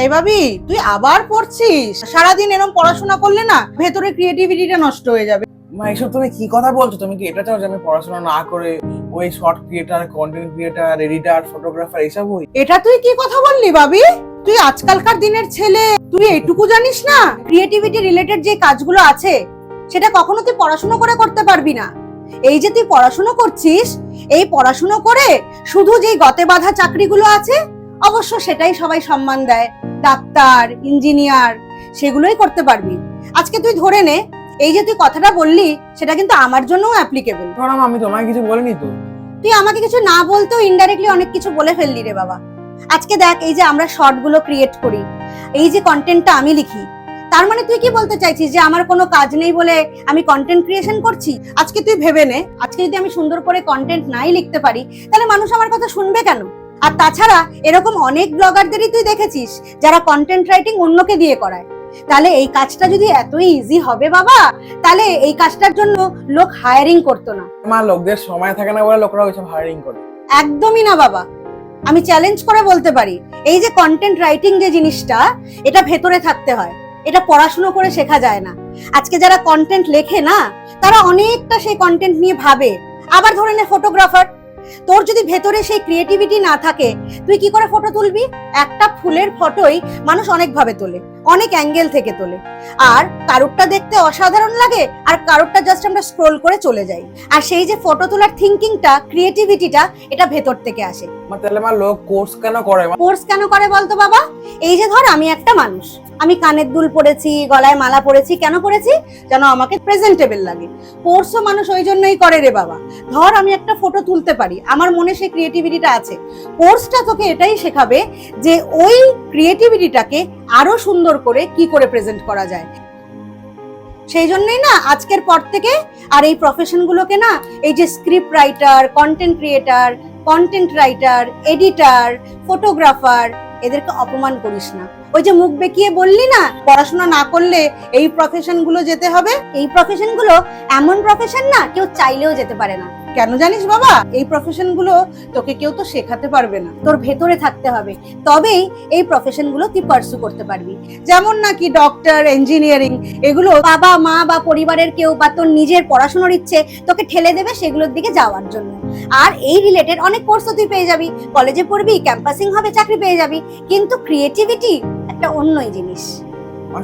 এই ভাবি, তুই আবার পড়ছিস? সারাদিন এরকম পড়াশোনা করলে না ভেতরে ক্রিয়েটিভিটিটা নষ্ট হয়ে যাবে। মা, এসব তুমি কি কথা বলছো? তুমি কি এটা চাও যে আমি পড়াশোনা না করে ওই short creator, content creator, editor, photographer এইসব হই? এটা তুই কি কথা বললি ভাবি? তুই আজকালকার দিনের ছেলে, তুই এইটুকু জানিস না ক্রিয়েটিভিটি রিলেটেড যে কাজগুলো আছে সেটা কখনো তুই পড়াশোনা করে করতে পারবি না। এই যে তুই পড়াশোনা করছিস, এই পড়াশোনা করে শুধু যেই গতে বাঁধা চাকরিগুলো আছে, অবশ্য সেটাই সবাই সম্মান দেয়, ডাক্তার, ইঞ্জিনিয়ার, সেগুলোই করতে পারবি। আজকে তুই ধরে নে, এই যে তুই কথাটা বললি সেটা কিন্তু আমার জন্যও অ্যাপ্লিকেবল। না, আমি তোমায় কিছু বলিনি তো। তুই আমাকে কিছু না বলতেও ইনডাইরেক্টলি অনেক কিছু বলে ফেললি রে বাবা। আজকে দেখ, এই যে আমরা শর্ট গুলো ক্রিয়েট করি, এই যে কন্টেন্টটা আমি লিখি, তার মানে তুই কি বলতে চাইছিস যে আমার কোনো কাজ নেই বলে আমি কন্টেন্ট ক্রিয়েশন করছি? আজকে তুই ভেবে নে, আজকে যদি আমি সুন্দর করে কন্টেন্ট নাই লিখতে পারি তাহলে মানুষ আমার কথা শুনবে কেন? আর তাছাড়া এরকম অনেক ব্লগারদেরই তুই দেখেছিস যারা কন্টেন্ট রাইটিং অন্যকে দিয়ে করায়। তাহলে এই কাজটা যদি এতই ইজি হবে বাবা, তাহলে এই কাজটার জন্য লোক হায়ারিং করতো না। মা, লোকদের সময় থাকে না বলে লোকরা ওইসব হায়ারিং করে। একদমই না বাবা, আমি চ্যালেঞ্জ করে বলতে পারি, এই যে কন্টেন্ট রাইটিং যে জিনিসটা, এটা ভেতরে থাকতে হয়, এটা পড়াশোনা করে শেখা যায় না। আজকে যারা কন্টেন্ট লেখে না, তারা অনেকটা সেই কন্টেন্ট নিয়ে ভাবে। আবার ধরে নে ফটোগ্রাফার, তোর যদি ভেতরে সেই ক্রিয়েটিভিটি না থাকে, তুই কি করে ফটো তুলবি? একটা ফুলের ফটোই মানুষ অনেক ভাবে তোলে, অনেক অ্যাঙ্গেল থেকে তোলে, আর কারোরটা দেখতে অসাধারণ লাগে আর কারোরটা জাস্ট আমরা স্ক্রোল করে চলে যাই। আর সেই যে ফটো তোলার থিঙ্কিংটা, ক্রিয়েটিভিটিটা, এটা ভেতর থেকে আসে। তাহলে মা, লোক কোর্স কেন করে? কোর্স কেন করে বলতো বাবা? এই যে ধর, আমি একটা মানুষ, আমি কানের দুল পরেছি, গলায় মালা পরেছি, কেন পরেছি? যেন আমাকে প্রেজেন্টেবল লাগে। কোর্সও মানুষ ওই জন্যই করে রে বাবা। ধর আমি একটা ফটো তুলতে পারি, আমার মনে সেই ক্রিয়েটিভিটিটা আছে, কোর্সটা তোকে এটাই শেখাবে যে ওই ক্রিয়েটিভিটিটাকে আরো সুন্দর করে কি করে প্রেজেন্ট করা যায়। সেই জন্যই না আজকের পর থেকে আর এই প্রফেশন গুলোকে না, এই যে script writer, content creator, content writer, editor, photographer, এদেরকে অপমান করিস না। ওই যে মুখ বেঁকিয়ে বললি না পড়াশোনা না করলে এই প্রফেশন গুলো যেতে হবে, এই প্রফেশন গুলো এমন প্রফেশন না কেউ চাইলেও যেতে পারে না। কেন জানিস বাবা? এই প্রফেশন গুলো তোকে কেউ তো শেখাতে পারবে না, তোর ভেতরে থাকতে হবে, তবেই এই প্রফেশন গুলো তুই পার্সু করতে পারবি। যেমন নাকি ডক্টর, ইঞ্জিনিয়ারিং, এগুলো বাবা মা বা পরিবারের কেউ বা তোর নিজের পড়াশোনার ইচ্ছে তোকে ঠেলে দেবে সেগুলোর দিকে যাওয়ার জন্য। আর এই রিলেটেড অনেক কোর্সও তুই পেয়ে যাবি, কলেজে পড়বি, ক্যাম্পাসিং হবে, চাকরি পেয়ে যাবি, কিন্তু ক্রিয়েটিভিটি একটা অন্যই জিনিস।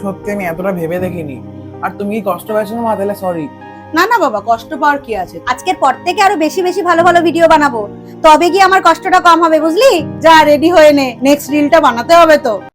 সত্যি আমি এতটা ভেবে দেখিনি। আর তুমি কি কষ্ট পেয়েছো না মা? তাহলে সরি। না না বাবা, কষ্ট পাওয়ার কি আছে? আজকের পর থেকে আরো বেশি বেশি ভালো ভালো ভিডিও বানাবো, তবে গিয়ে আমার কষ্টটা কম হবে, বুঝলি? যা রেডি হয়ে নে, নেক্সট রিলটা বানাতে হবে তো।